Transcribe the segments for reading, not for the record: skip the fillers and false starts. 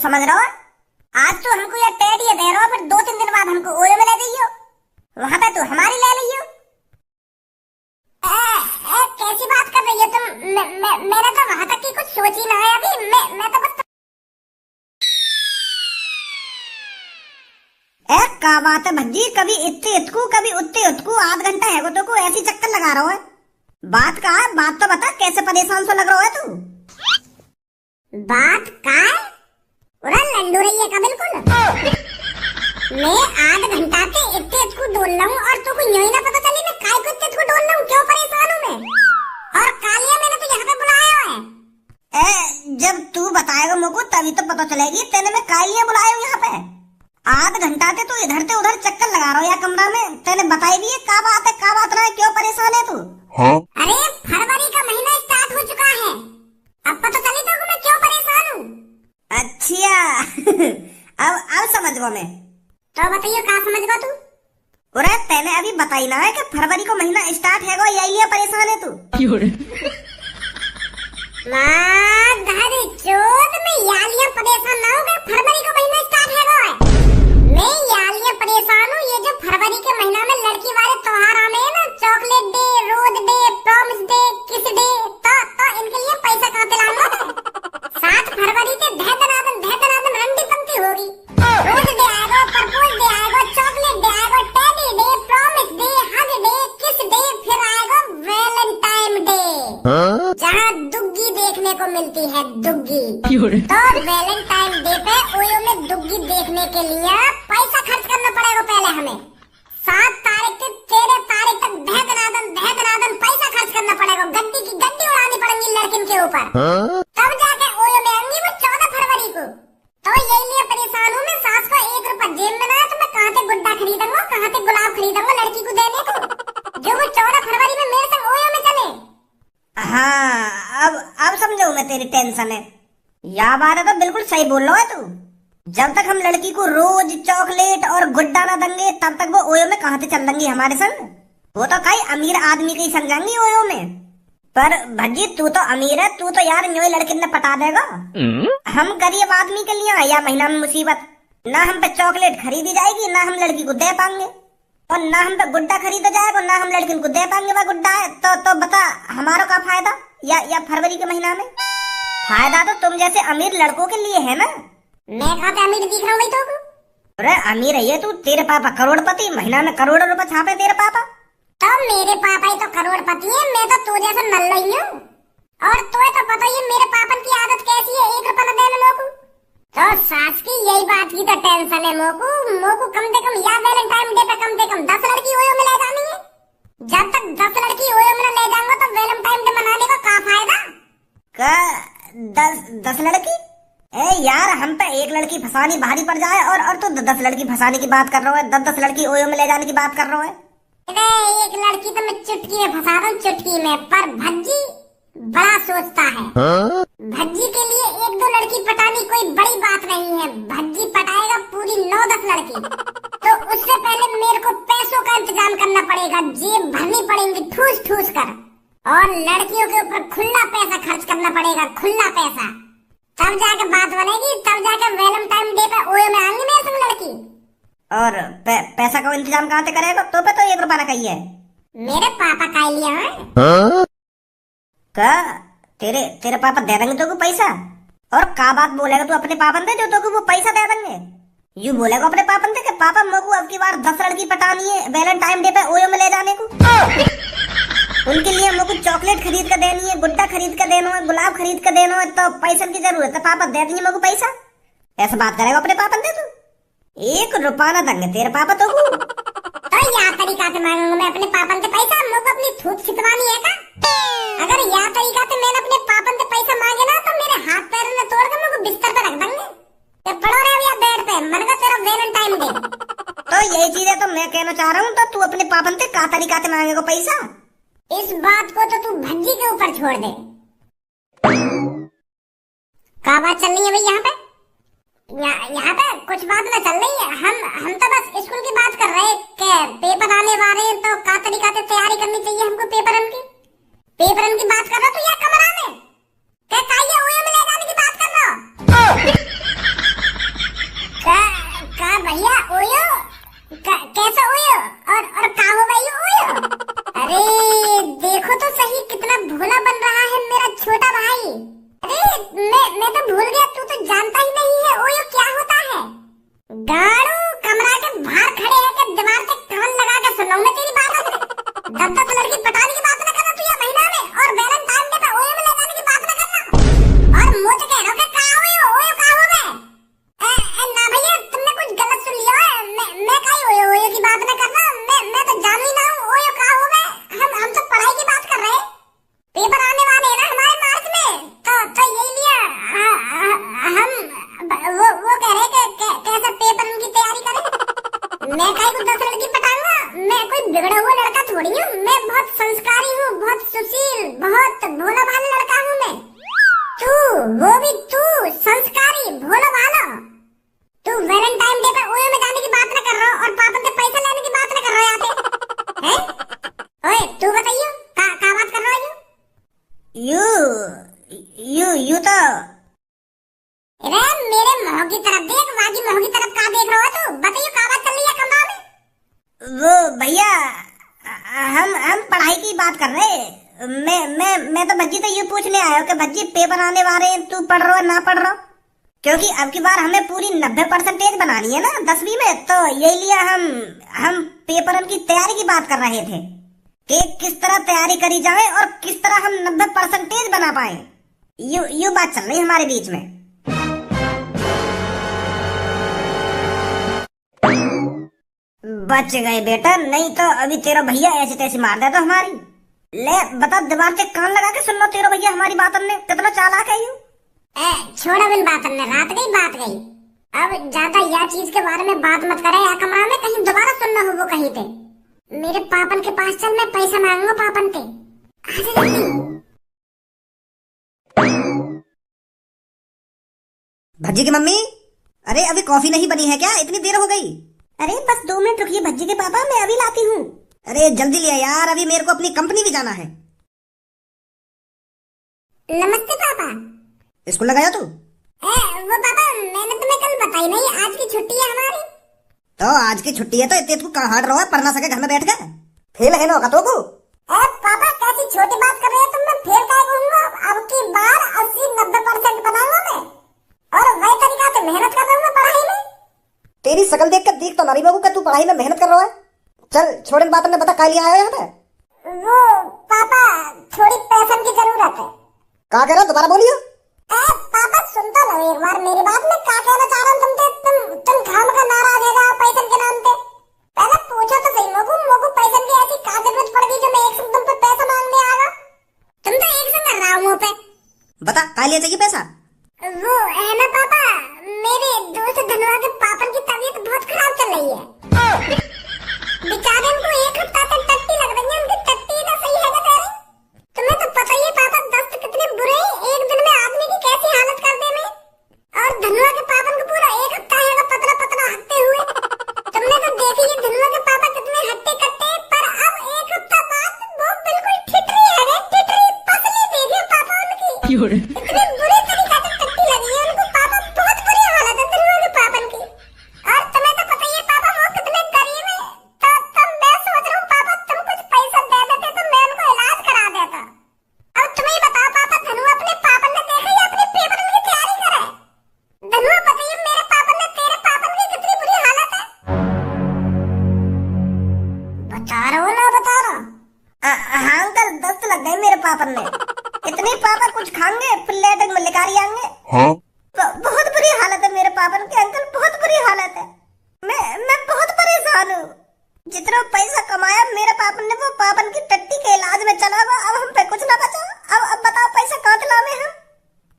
समझ रहे हो? आज तो हमको ये टेडी दे रहे हो, फिर 2-3 दिन बाद हमको ओयो में ले जाइयो, वहां पे तो हमारी ले लियो। कैसी बात कर रही हो तुम? मैंने तो वहां तक की कुछ सोची ना है अभी। मैं तो बस का बात है भज्जी, कभी इतने इतकू कभी उतने उतकू, आध घंटा है तो को ऐसी चक्कर लगा रहा है। बात का है, बात तो बता, कैसे परेशान सा लग रहा है तू? बात का है लल्लू रही है का बिल्कुल। मैं आध घंटा से इतने इतकू डोल रहा हूँ और तू को यही ना पता चली मैं काय को इतने इतकू डोल रहा हूँ, क्यों परेशान हूँ मैं? और कालिया मैंने तो यहाँ पे बुलाया है। जब तू बताएगा मुझको तभी तो पता चलेगी तेने मैं कालिया बुलाया हूँ यहाँ पे। आध घंटा से तू इधर से उधर चक्कर लगा रहा हो या कमरा में, तेने बताई भी है का बात है, का बात रहा है, क्यों परेशान है तू? हाँ? अरे फरवरी का महीना स्टार्ट हो चुका है, अब पता चली तो मैं क्यों परेशान हूँ। अच्छा अब समझ गो मैं। तो बताइए कहाँ समझ गो तू? अरे तेने अभी बताई ना है कि फरवरी को महीना स्टार्ट है गो, यही लिए परेशान है तू। चोद में यालियां परेशान ना हो गए, फरवरी का महीना स्टार्ट है गो। मैं यालियां परेशान हूँ, ये जो फरवरी के महीना में लड़की वाले त्योहार आने हैं ना, chocolate day, rose day, promise day, kiss day, तो इनके लिए पैसा कहाँ पे लाऊंगा? 7 फरवरी से धड़धड़ाधन रंडी पंक्ति होगी। रोज डे आएगा, प्रपोज डे आएगा, चॉकलेट डे आएगा, teddy day, promise day, hug day, kiss day, फिर आएगा वैलेंटाइन डे, जहाँ दुग्गी देखने को मिलती है, दुग्गी। तो वैलेंटाइन डे पे ओयो में दुग्गी देखने के लिए पैसा खर्च करना पड़ेगा पहले हमें। 7 तारीख से 13 तारीख तक धड़धड़ाधन पैसा खर्च करना पड़ेगा, गड्डी की गड्डी उड़ानी पड़ेगी लड़किन के ऊपर, तब जाके ओयो में आएंगी वो 14 फरवरी को। तो यही लिए परेशान हूँ मैं, सास को 1 रुपया जेब में ना है तो मैं कहाँ से गुड्डा खरीदूंगा, कहाँ से गुलाब खरीदूंगा लड़की को देने को, जो वो 14 फरवरी में मेरे संग ओयो में चले। हाँ अब समझो मैं तेरी टेंशन है, या बात है तो बिल्कुल सही बोल रहा है तू। जब तक हम लड़की को रोज चॉकलेट और गुड्डा ना देंगे तब तक वो ओयो में कहाँ से चल देंगी हमारे संग, वो तो कई अमीर आदमी के ही संग जाएंगी ओयो में। पर भज्जी तू तो अमीर है, तू तो यार न्यू लड़की ने पटा देगा। हम गरीब आदमी के लिए या महीना में मुसीबत, ना हम पे चॉकलेट खरीदी जाएगी, ना हम लड़की को दे पाएंगे, और ना हम पे गुड्डा खरीदा जाएगा, ना हम लड़की को दे पाएंगे वह गुड्डा है। तो बता हमारा क्या फायदा? या फरवरी के महीना में फायदा तो तुम जैसे अमीर लड़कों के लिए है ना। मैं कहाँ पे अमीर दिख रहा हूँ तो? अरे अमीर है तू, तेरे पापा करोड़पति, महीना में करोड़ों रुपए छापे तेरे पापा। तो मेरे पापा ही तो करोड़पति है, मैं तो तू जैसा नल्ला ही हूँ। और तुम्हें तो पता ही है मेरे पापन की आदत कैसी है, 1 रुपया न देने मोकू। तो सास की यही बात की तो टेंशन है मोकू कम से कम या वैलेंटाइन डे पे कम से कम 10 लड़की ओयो में ले जानी है। जब तक 10 लड़की ओयो में ले जाऊंगा तो वैलेंटाइन डे मनाने का क्या फायदा? 10 लड़की? यार हम पे 1 लड़की फंसानी भारी पड़ जाए और तू 10 लड़की फंसाने की बात कर रहा है, 10 लड़की ओयो में ले जाने की बात कर रहा है। अरे 1 लड़की तो मैं चुटकी में फंसा दूं, चुटकी में, पर भज्जी बड़ा सोचता है। भज्जी के लिए 1-2 लड़की पटानी कोई बड़ी बात नहीं है, भज्जी पटाएगा पूरी 9-10 लड़की। तो उससे पहले मेरे को पैसों का इंतजाम करना पड़ेगा, जेब भरनी पड़ेगी ठूस कर, और लड़कियों के ऊपर खुला पैसा खर्च करना पड़ेगा, खुला पैसा, तब जाके बात बनेगी, तब जाके वैलेंटाइन डे पे ओयो में आएंगी मेरे संग लड़की। और पैसा का इंतजाम कहाँ से करेगा? तो पे तो 1 रुपया ना कही है। मेरे पापा का लिया है का? तेरे पापा दे देंगे तो को पैसा? और का बात बोलेगा तू अपने पापन दे जो तो को वो पैसा दे देंगे? यू बोलेगा अपने पापन दे कि पापा मेरे को अब की बार 10 लड़की पटानी है वैलेंटाइन डे पे ओयो में ले जाने को, उनके लिए मेरे को चॉकलेट खरीद कर देनी है, गुड्डा खरीद कर देना है, गुलाब खरीद कर देना है, तो पैसे की जरूरत है, पापा दे देंगे मेरे को पैसा। ऐसा बात करेगा अपने पापन दे तू? 1 रुपया ना देंगे तेरे पापा तो या तरीका से मांगूंगा मैं अपने पापन से पैसा, मेरे को अपनी थूक छितवानी है का? अगर या तरीका से मैंने अपने पापन से पैसा मांगे ना तो मेरे हाथ पैर ने तोड़ कर मेरे को बिस्तर पे रख देंगे, पड़ो रहे या बेड पे, मन का तेरा वैलेंटाइन डे। तो यही चीजें तो मैं कहना चाह रहा हूँ, तो तू अपने पापन से का तरीका से मांगेगा पैसा? इस बात को तो तू भज्जी के ऊपर छोड़ दे। क्या बात चल रही है भाई यहाँ पे? यहाँ पे कुछ बात ना चल रही है, हम तो बस स्कूल की बात कर रहे हैं कि पेपर आने वाले हैं तो का तरीका से तैयारी करनी चाहिए हमको पेपरन की बात कर रहा तू या कमरा में? क्या ओयो में ले जाने की बात कर रहा? देखो तो सही कितना भोला बन रहा है मेरा छोटा भाई। अरे मैं तो भूल गया, तू तो जानता ही नहीं है ओयो क्या होता है। गाड़ू कमरा के बाहर खड़े है कि दीवार पे कान लगा के सुनाऊं मैं तेरी बात। 10-10 लड़की पटाने की बात न करना तू ये महीना में, और वैलेंटाइन डे पे ओयो में ले जाने की बात न करना। और मुझे कह रहा हो कि कहाँ ओयो कहाँ हो मैं? ना भैया तुमने कुछ गलत सुन लिया है। मैं कहीं ओयो की बात न करना। मैं तो जान ही ना हूँ ओयो कहाँ हो मैं। हम तो पढ़ाई की बात कर रहे हैं। पेपर आने वाले हैं ना हमारे मार्च में, तो यही लिया हम वो कह रहे कि कैसे पेपर उनकी तैयारी करें। मैं कहीं को 10 लड़की पटाऊंगा? मैं कोई बिगड़ा हुआ लड़का थोड़ी हूँ। मैं बहुत संस्कारी हूँ, बहुत सुशील, बहुत भोला भाला लड़का हूँ मैं। तू, वो भी तू संस्कारी भोला भाला, तू वैलेंटाइन डे पे ओयो में जाने की बात न कर रहा और पापा से पैसा लेने की बात न कर रहा यहाँ पे हैं? ओए तू बताइयो का बात कर रहा है? यू तो अरे मेरे मुंह की तरफ देख, बाकी मुंह की तरफ का देख रहा हो तू? बताइयो का बात चल रही है कमरा में? वो भैया हम पढ़ाई की बात कर रहे। मैं तो भज्जी तो ये पूछने आया हूँ कि भज्जी पेपर आने वाले हैं, तू पढ़ रहा हो ना पढ़ रहा हो? क्योंकि अब की बार हमें पूरी 90% बनानी है ना 10वीं में, तो यही लिया हम पेपर की तैयारी की बात कर रहे थे कि किस तरह तैयारी करी जाए और किस तरह हम 90% बना पाए। यू बात चल रही है हमारे बीच में। बच गए बेटा, नहीं तो अभी तेरा भैया ऐसे तैसे मार देता हमारी। ले बता, दीवार के कान लगा के सुन लो तेरा भैया हमारी बात ने कितना चालाक है। छोड़ो इन बातों ने, रात गई। अब ज्यादा यह चीज के बारे में बात मत करे या कमरा में कहीं दोबारा सुनना हो वो कहीं पे। मेरे पापन के पास चल, मैं पैसा मांगूंगा पापन पे। भज्जी की मम्मी, अरे अभी कॉफी नहीं बनी है क्या? इतनी देर हो गई। अरे बस 2 मिनट रुकिए भज्जी के पापा, मैं अभी लाती हूँ। अरे जल्दी लिया यार, अभी मेरे को अपनी कंपनी भी जाना है। नमस्ते पापा। स्कूल लगाया तू? वो पापा मैंने तुम्हें कल बताई नहीं, आज की छुट्टी है हमारी। तो आज की छुट्टी है तो इतने तू कहाँ हाट रहा है? पढ़ना सके घर में बैठ कर फेल है ना का तो को? पापा कैसी छोटी बात कर रहे हो तुम? मैं फेल काहे कहूंगा? अब की बार 80-90% बनाऊंगा मैं, और वही तरीका से मेहनत कर रहा हूँ पढ़ाई में। तेरी शकल देख कर दिख तो नहीं बाबू का तू पढ़ाई में मेहनत कर रहा है। चल छोड़ इन बातों में, बता क्या लिया आया यहाँ पे? वो पापा थोड़ी पैसे की जरूरत है। क्या कह रहा दोबारा बोलियो? पापा सुन तो लो एक बार मेरी बात। मैं क्या कहना चाह रहा हूँ, तुम खाम का नाराज है पैसे के नाम पे। पहले पूछो तो सही, मोगू पैसे की ऐसी क्या जरूरत पड़ गई जो मैं एक तुम पे पैसा मांगने आ गया? तुम तो एक से कर रहा हूँ पे। बता क्या लिया चाहिए पैसा? वो है ना पापा, मेरे दोस्त धनवा के पापन की तबीयत बहुत खराब चल रही है। बेचारे उनको 1 हफ्ता तक टट्टी लग रही है। उनकी टट्टी ना सही है ना तेरी? तुम्हें तो पता ही है पापा दस्त कितने बुरे हैं, एक दिन में आदमी की कैसी हालत कर दे में। और धनवा के पापन को पूरा 1 हफ्ता है पतला पतला हटते हुए। तुमने तो देखी है धनवा के पापा कितने हट्टे कट्टे, पर अब 1 हफ्ता बाद वो बिल्कुल ठिठरी है, ठिठरी पतली देखिए पापा उनकी। इतने बुरे तरीके से टट्टी लगी है उनको पापा, बहुत बुरी हालत है धनवा के पापन की। और तुम्हें तो पता ही है पापा वो कितने गरीब है। तो मैं सोच रहा हूँ पापा तुम कुछ पैसा दे देते तो मैं उनको इलाज करा देता। अब तुम्हें बताओ पापा, धनु अपने पापन ने देखा या अपने पेपर की तैयारी करे? धनु बताइए मेरे पापन ने तेरे पापन की कितनी बुरी हालत है? बता रहा हूँ ना बता रहा? हाँ अंकल, दस्त लग गए मेरे पापन में। इतने पापा कुछ खाएंगे फिर लेटक में लिकारी आएंगे। हाँ? बहुत बुरी हालत है मेरे पापन की अंकल, बहुत बुरी हालत है। मैं बहुत परेशान हूँ। जितना पैसा कमाया मेरे पापन ने वो पापन की टट्टी के इलाज में चला गया। अब हम पे कुछ ना बचा। अब बताओ पैसा कहाँ से लावे हम?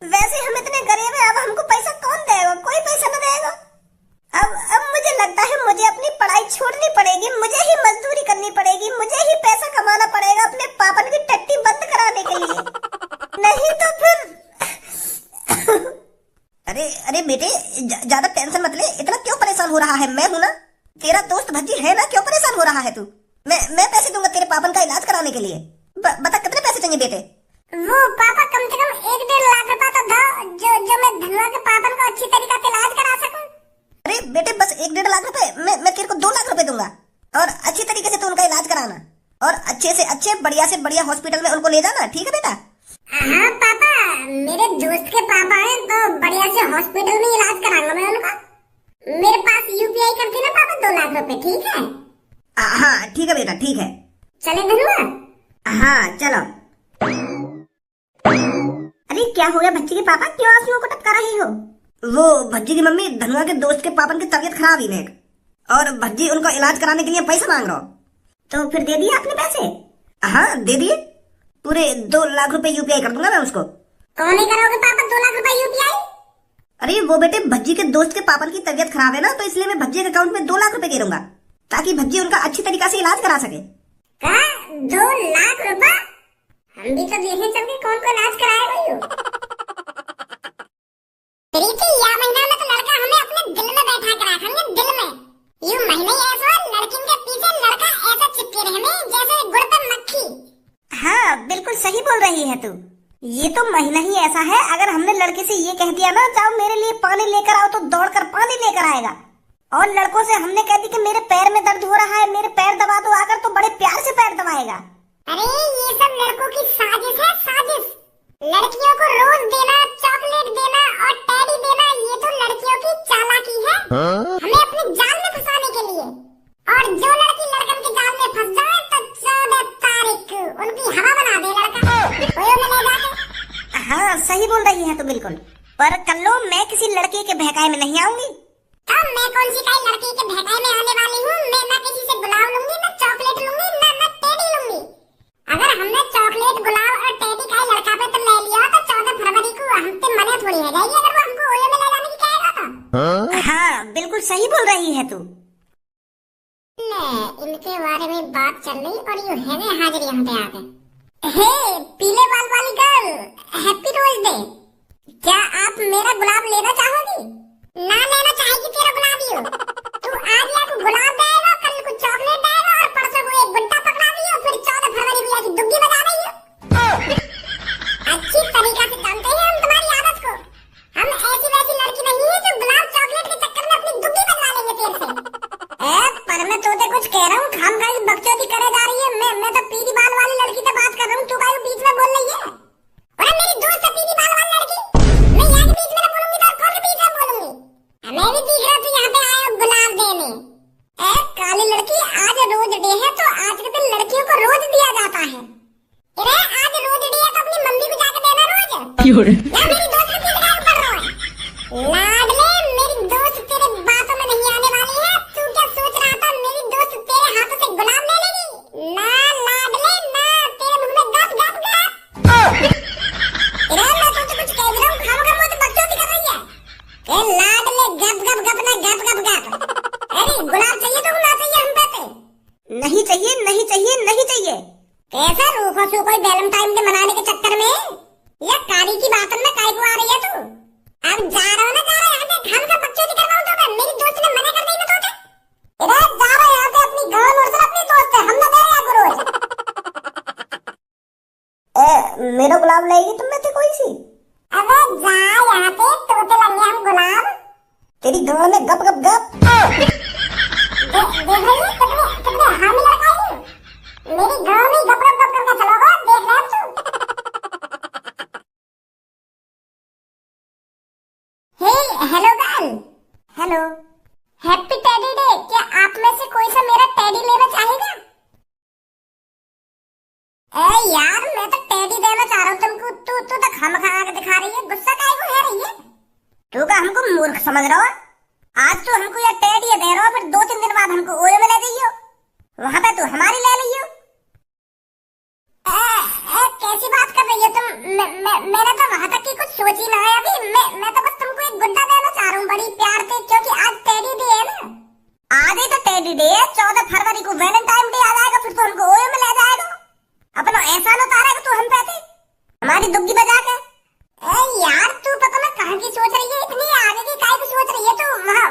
वैसे हम इतने गरीब हैं, अब हमको पैसा कौन देगा? कोई पैसा न देगा। अब मुझे लगता है मुझे अपनी पढ़ाई छोड़नी पड़ेगी, मुझे ही मजदूरी करनी पड़ेगी, मुझे ही पैसा कमाना पड़ेगा अपने पापन की टट्टी बंद कराने के लिए। नहीं तो फिर अरे बेटे ज्यादा टेंशन मत ले, इतना क्यों परेशान हो रहा है? मैं हूं ना, तेरा दोस्त भज्जी है ना, क्यों परेशान हो रहा है तू? मैं पैसे दूंगा तेरे पापन का इलाज कराने के लिए। बता कितने पैसे चाहिए बेटे? वो पापा कम से कम 1-1.5 लाख रुपया तो दो, जो मैं धनवा के पापन को अच्छी तरीके से इलाज करा सकूं। अरे बेटे बस 1-1.5 लाख रुपए, मैं तेरे को 2 लाख रुपए दूंगा और अच्छी तरीके से तू उनका इलाज कराना। और अच्छे से अच्छे बढ़िया से बढ़िया हॉस्पिटल में उनको ले जाना, ठीक है बेटा? हाँ पापा, मेरे दोस्त के पापा हैं तो बढ़िया से हॉस्पिटल में इलाज कराऊंगा मैं उनका। मेरे पास यूपीआई कर देना पापा 2 लाख रुपए, ठीक है? हाँ ठीक है बेटा, ठीक है। चले धनुआ? हाँ चलो। अरे क्या हो गया बच्ची के पापा, क्यों आंसुओं को टपका रही हो? वो भज्जी की मम्मी धनुआ के दोस्त के पापन की तबीयत खराब ही ने, और भज्जी उनको इलाज कराने के लिए पैसे मांग रहा। तो फिर दे दिए आपने पैसे? हाँ दे दिए, पूरे 2 लाख रुपए यूपीआई कर दूंगा मैं उसको। कौन ही करोगे पापा 2 लाख रुपए यूपीआई? अरे वो बेटे भज्जी के दोस्त के पापन की तबीयत खराब है ना, तो इसलिए मैं भज्जी के अकाउंट में 2 लाख रुपए दे दूंगा, ताकि भज्जी उनका अच्छी तरीका से इलाज करा सके। कहा 2 लाख रुपए? हम भी तो देखें चल के कौन कौन इलाज कराएगा यूं। प्रीति, यह महीना में तो लड़का हमें अपने दिल में बैठा कर रखेंगे, दिल में। यूं महीने ऐसा लड़किन के पीछे लड़का ऐसा चिपके रहने जैसे गुड़ पे मक्खी। हाँ बिल्कुल सही बोल रही है तू। ये तो महीना ही ऐसा है, अगर हमने लड़के से ये कह दिया ना जाओ मेरे लिए पानी लेकर आओ, तो दौड़कर पानी लेकर आएगा। और लड़कों से हमने कह दी कि मेरे पैर में दर्द हो रहा है, मेरे पैर दबा दो आकर, तो बड़े प्यार से पैर दबाएगा। अरे ये सब लड़कों की साजिश है, साजिश। लड़कियों को रोज देना, चॉकलेट देना और टेडी देना, ये तो लड़कियों की चालाकी है। हमें अपने जाल में फंसाने के लिए। और जो लड़की लड़कन के जाल में फंस जाए तो 14 तारीख उनकी हवा बना दे लड़का, कोई ले जाके। हाँ सही बोल रही है तो बिल्कुल, पर कल्लो मैं किसी लड़के के बहकाए में नहीं आऊंगी। तो मैं कौन सी कई लड़की के बहकाए में आने वाली हूँ? मैं ना किसी से गुलाब लूंगी, ना चॉकलेट लूंगी, ना टेडी लूंगी। अगर हमने चॉकलेट, गुलाब और टेडी का लड़का पे तो ले लिया तो 14 फरवरी को हम पे मने थोड़ी है जाएगी, अगर वो हमको ओयो में ले जाने की कहेगा तो। हाँ बिल्कुल सही बोल रही है तू। इनके बारे में बात चल रही और यूं है हाजिर यहाँ पे आके। हे पीले बाल वाली गर्ल, हैप्पी रोज डे। क्या आप मेरा गुलाब लेना चाहोगी? ना लेना चाहेगी तेरा गुलाब ही हो। तू आज या को गुलाब देगा, कल को चॉकलेट देगा और परसों को एक गुड्डा पकड़ा दियो, फिर 14 फरवरी को जाके दुग्गी बजा रही हो। अच्छी तरीका से जानते हैं हम तुम्हारी आदत को। हम ऐसी वैसी लड़की नहीं है जो गुलाब चॉकलेट के चक्कर में अपनी दुग्गी बजा लेंगे तेरे से। पर मैं तो कुछ कह रहा हूँ, खाम खा बकचोदी करे जा रही है। मैं तो पीली बाल वाली लड़की से बात कर रहा हूँ, तू काहे बीच में बोल रही है? अरे मेरी दोस्त है पीली बाल वाली लड़की, मैं यहाँ के बीच में ना बोलूंगी तो कौन के बीच में बोलूंगी? मैं भी दिख रहा तू यहाँ पे आया गुलाब देने। काली लड़की, आज रोज डे है तो आज के दिन लड़कियों को रोज दिया जाता है। अरे आज रोज डे है तो अपनी मम्मी को जाके देना रोज। या मेरी दोस्त को क्यों पड़ रहा है? लाडले, मेरी दोस्त तेरे बातों में नहीं आने वाली है। तू क्या सोच रहा था मेरी दोस्त तेरे हाथों से गुलाब ले लेगी? ना लाडले ना, तेरे मुंह में गप गप गप। अरे मैं तो कुछ कह रहा हूँ, खामोखा मुझे बकचोदी कर रही है। ए लाडले गप गप गप ना गप गप गप। अरे गुलाब चाहिए तो ना चाहिए हम पे? नहीं चाहिए नहीं चाहिए नहीं चाहिए। कैसा रूखो सू कोई वैलेंटाइन डे मनाने के चक्कर में या कारी की बातन में काय को आ रही है तू? अब जा रहा हूँ ना, जा रहा है यहाँ से, खामोखा बकचोदी करवाऊँ तो मैं? मेरी दोस्त ने मना कर दी ना तो। अरे जा रहा है यहाँ से, अपनी गाँव और से अपनी दोस्त है, हम ना दे रहे आपको रोज। मेरा गुलाब लेगी तुम में से कोई सी? अबे जा यहाँ पे, तोते लगे हम गुलाब। तेरी गाँव में गप गप गप। देख रही है कितने हामी लड़का है। मेरी गाँव में गप गप गप करके चलोगा, देख रहे तू। Hey hello girl. Hello. Happy teddy day. क्या आप में से कोई सा मेरा टेडी लेना चाहेगा? यार मैं तो टेडी देना चाह रहा हूँ तुमको, तू तो खामखा आके दिखा रही है, गुस्सा काहे को है रही है? तू का हमको मूर्ख समझ रहा है? आज तो हमको ये टेडी दे रहा हो, फिर 2-3 दिन बाद हमको ओयो में ले जाइयो, वहाँ पे तू हमारी ले लियो। कैसी बात कर रही हो तुम? मैंने तो वहाँ तक की कुछ सोची ना है अभी। मैं तो बस तुमको एक गुड्डा देना चाह रहा हूँ बड़ी प्यार से, क्योंकि आज टेडी डे है ना। आज ही तो टेडी डे है, 14 फरवरी को वैलेंटाइन डे आ जाएगा, फिर तो हमको ओयो में ले जाएगा। अपना एहसान उतारेगा तू हम पे हमारी दुग्गी बजा के। यार तू पता ना कहाँ की सोच रही है, इतनी आगे की काहे की सोच रही है तू?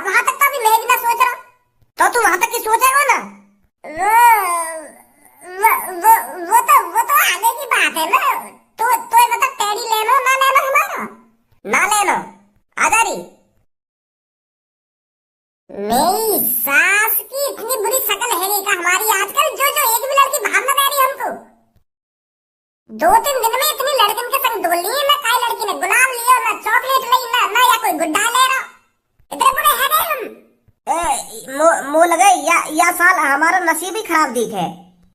वहाँ तक तो अभी मैं भी ना सोच रहा। तो तू वहाँ तक की सोचेगा ना? वो तो आगे की बात है ना। तो मतलब टेडी लेना ना लेना हमारा? ना लेना। आजा रही मेरी सास की इतनी बुरी शक्ल है नहीं का हमारी आजकल, जो एक भी लड़की भाव ना दे 2-3 दिन में इतनी लड़किन के संग डोल ली है ना, काई लड़की ने गुलाब लियो ना चॉकलेट ली ना या कोई गुड्डा ले रहा। इतने बुरे है गए हम। मो लगे या साल हमारा नसीब ही खराब दिख है।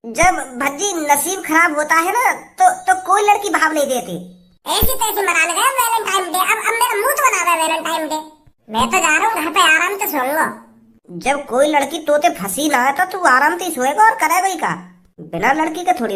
जब भज्जी नसीब खराब होता है ना तो कोई लड़की भाव नहीं देती। ऐसी तैसी मनाने गए वैलेंटाइन डे, अब मेरा मुंह तो बना है वैलेंटाइन डे। मैं तो जा रहा हूँ घर पे आराम से सोऊंगा। जब कोई लड़की तोते फंसी ना तो तू आराम से सोएगा और करेगा ही का, बिना लड़की के थोड़ी